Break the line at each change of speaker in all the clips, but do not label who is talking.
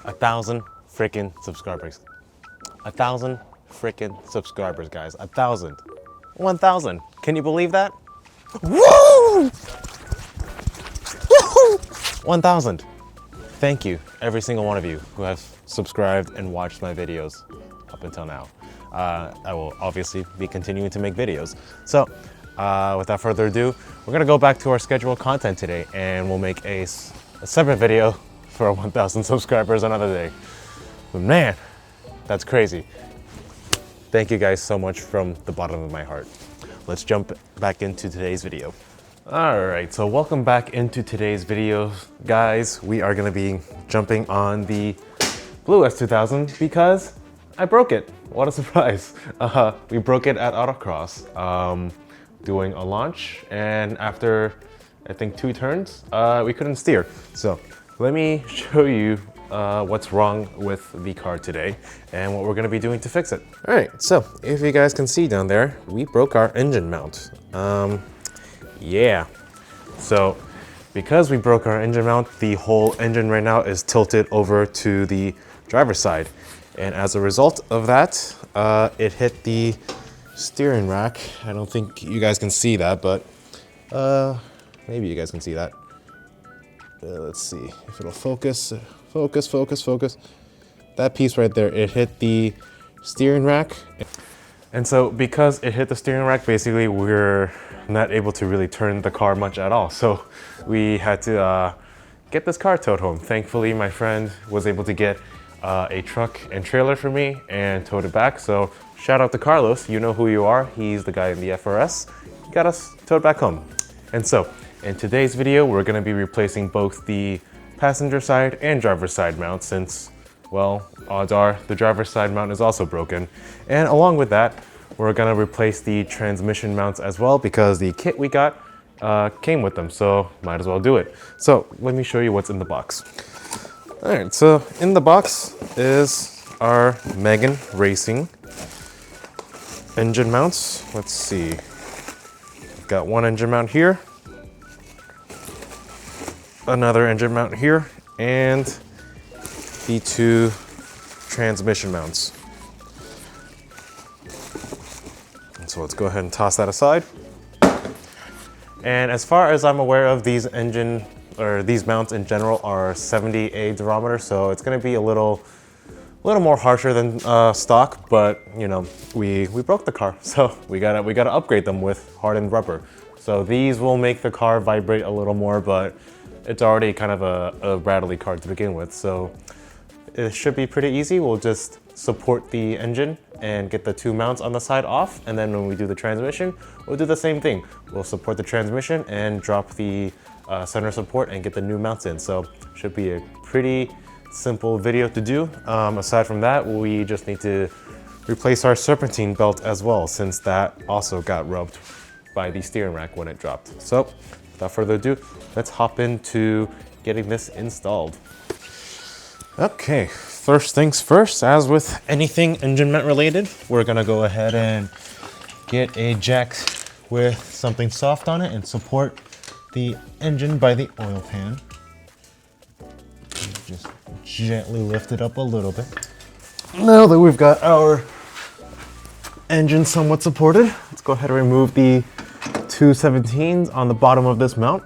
1,000 freaking subscribers. 1,000 freaking subscribers, guys. 1,000. 1,000. Can you believe that? Woo! Woo! 1,000. Thank you, every single one of you who has subscribed and watched my videos up until now. I will obviously be continuing to make videos. So, without further ado, we're gonna go back to our scheduled content today, and we'll make a separate video for 1,000 subscribers another day. But man, that's crazy. Thank you guys so much from the bottom of my heart. Let's jump back into today's video. All right, so welcome back into today's video, guys. We are gonna be jumping on the blue S2000 because I broke it. What a surprise. We broke it at autocross, doing a launch, and after, I think 2 turns, we couldn't steer. So let me show you what's wrong with the car today and what we're gonna be doing to fix it. All right, so if you guys can see down there, we broke our engine mount. Yeah, so because we broke our engine mount, the whole engine right now is tilted over to the driver's side. And as a result of that, it hit the steering rack. I don't think you guys can see that, but maybe you guys can see that. Let's see if it'll focus. Focus. That piece right there, it hit the steering rack. And so because it hit the steering rack, basically we're not able to really turn the car much at all. So we had to get this car towed home. Thankfully, my friend was able to get a truck and trailer for me and towed it back. So shout out to Carlos, you know who you are. He's the guy in the FRS. He got us towed back home. And so in today's video, we're gonna be replacing both the passenger side and driver's side mount since, well, odds are the driver's side mount is also broken. And along with that, we're gonna replace the transmission mounts as well because the kit we got came with them, so might as well do it. So let me show you what's in the box. All right, so in the box is our Megan Racing engine mounts. Let's see, got one engine mount here, another engine mount here, and the 2 transmission mounts. So let's go ahead and toss that aside. And as far as I'm aware of, these mounts in general are 70A durometer, so it's gonna be a little more harsher than stock, but you know, we broke the car, so we gotta upgrade them with hardened rubber. So these will make the car vibrate a little more, but it's already kind of a rattly car to begin with, so it should be pretty easy. We'll just support the engine and get the 2 mounts on the side off, and then when we do the transmission, we'll do the same thing. We'll support the transmission and drop the center support and get the new mounts in. So should be a pretty simple video to do. Aside from that, we just need to replace our serpentine belt as well, since that also got rubbed by the steering rack when it dropped. So without further ado, let's hop into getting this installed. Okay, first things first, as with anything engine mount related, we're gonna go ahead and get a jack with something soft on it and support the engine by the oil pan. Just gently lift it up a little bit. Now that we've got our engine somewhat supported, let's go ahead and remove the 2 17s on the bottom of this mount.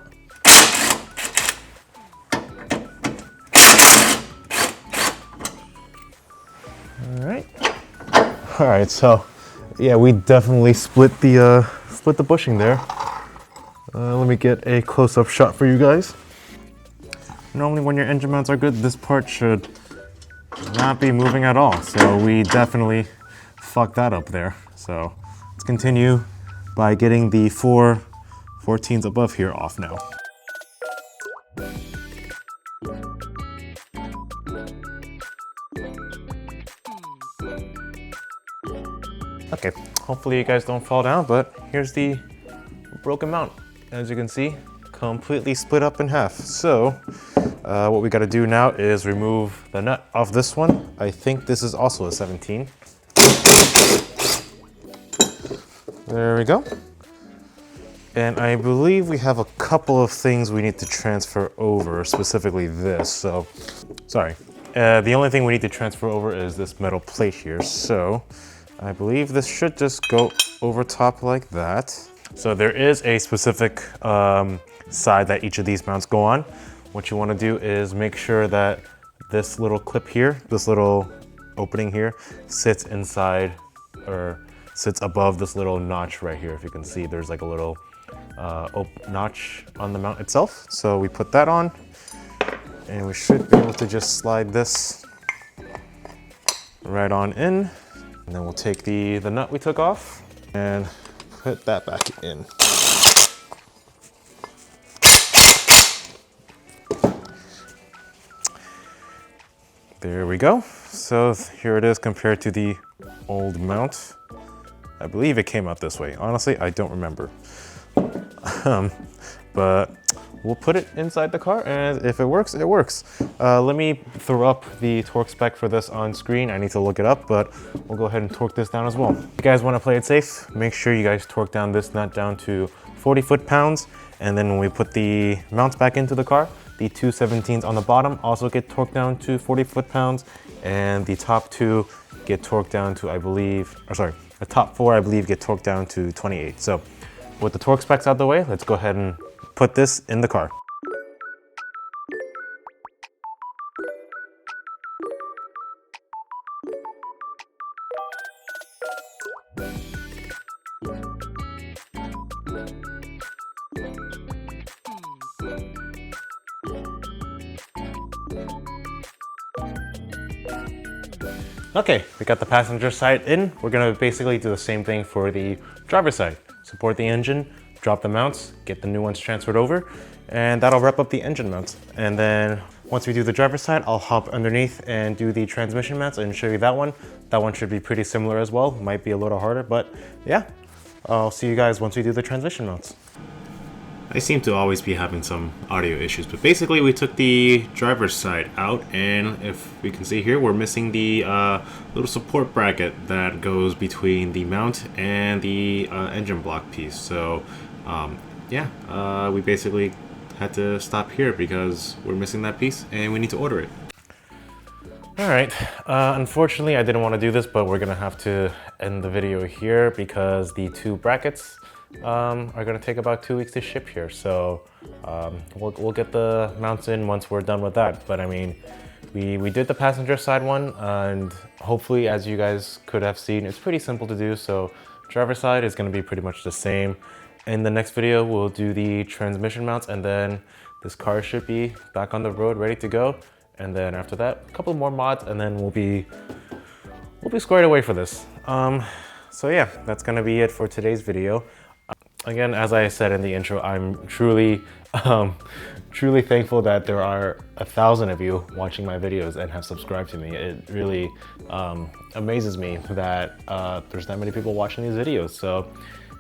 All right, so yeah, we definitely split the bushing there. Let me get a close-up shot for you guys. Normally when your engine mounts are good, this part should not be moving at all. So we definitely fucked that up there. So let's continue by getting the 4 14s above here off now. Okay, hopefully you guys don't fall down, but here's the broken mount. As you can see, completely split up in half. So what we gotta do now is remove the nut off this one. I think this is also a 17. There we go. And I believe we have a couple of things we need to transfer over, specifically this. So, sorry, The only thing we need to transfer over is this metal plate here. So I believe this should just go over top like that. So there is a specific side that each of these mounts go on. What you want to do is make sure that this little clip here, this little opening here, sits inside or sits above this little notch right here. If you can see, there's like a little notch on the mount itself. So we put that on, and we should be able to just slide this right on in. And then we'll take the nut we took off and put that back in. There we go. So here it is compared to the old mount. I believe it came out this way. Honestly, I don't remember. But we'll put it inside the car, and if it works, it works. Let me throw up the torque spec for this on screen. I need to look it up, but we'll go ahead and torque this down as well. If you guys want to play it safe, make sure you guys torque down this nut down to 40 foot-pounds, and then when we put the mounts back into the car, the two 17s on the bottom also get torqued down to 40 foot-pounds, and the top two get torqued down to, I believe, or sorry, the top four, I believe, get torqued down to 28. So with the torque specs out the way, let's go ahead and put this in the car. Okay, we got the passenger side in. We're gonna basically do the same thing for the driver's side. Support the engine, drop the mounts, get the new ones transferred over, and that'll wrap up the engine mounts. And then once we do the driver's side, I'll hop underneath and do the transmission mounts and show you that one. That one should be pretty similar as well. Might be a little harder, but yeah. I'll see you guys once we do the transmission mounts. I seem to always be having some audio issues, but basically we took the driver's side out, and if we can see here, we're missing the little support bracket that goes between the mount and the engine block piece. So yeah, we basically had to stop here because we're missing that piece and we need to order it. All right, unfortunately I didn't want to do this, but we're gonna have to end the video here because the two brackets are gonna take about 2 weeks to ship here. So we'll get the mounts in once we're done with that. But I mean, we did the passenger side one, and hopefully, as you guys could have seen, it's pretty simple to do. So driver side is gonna be pretty much the same. In the next video, we'll do the transmission mounts, and then this car should be back on the road, ready to go. And then after that, a couple more mods, and then we'll be squared away for this. So yeah, that's gonna be it for today's video. Again, as I said in the intro, I'm truly thankful that there are 1,000 of you watching my videos and have subscribed to me. It really amazes me that there's that many people watching these videos. So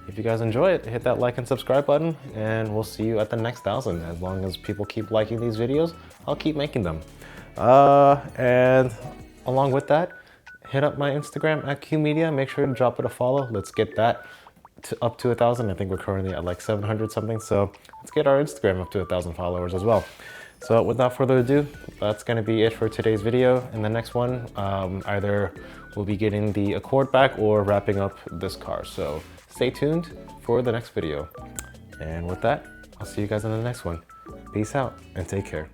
if you guys enjoy it, hit that like and subscribe button, and we'll see you at the next 1,000. As long as people keep liking these videos, I'll keep making them. And along with that, hit up my Instagram at QMedia. Make sure to drop it a follow. Let's get that up to 1,000. I think we're currently at like 700 something. So let's get our Instagram up to 1,000 followers as well. So without further ado, that's gonna be it for today's video. In the next one, either we'll be getting the Accord back or wrapping up this car. So stay tuned for the next video. And with that, I'll see you guys in the next one. Peace out and take care.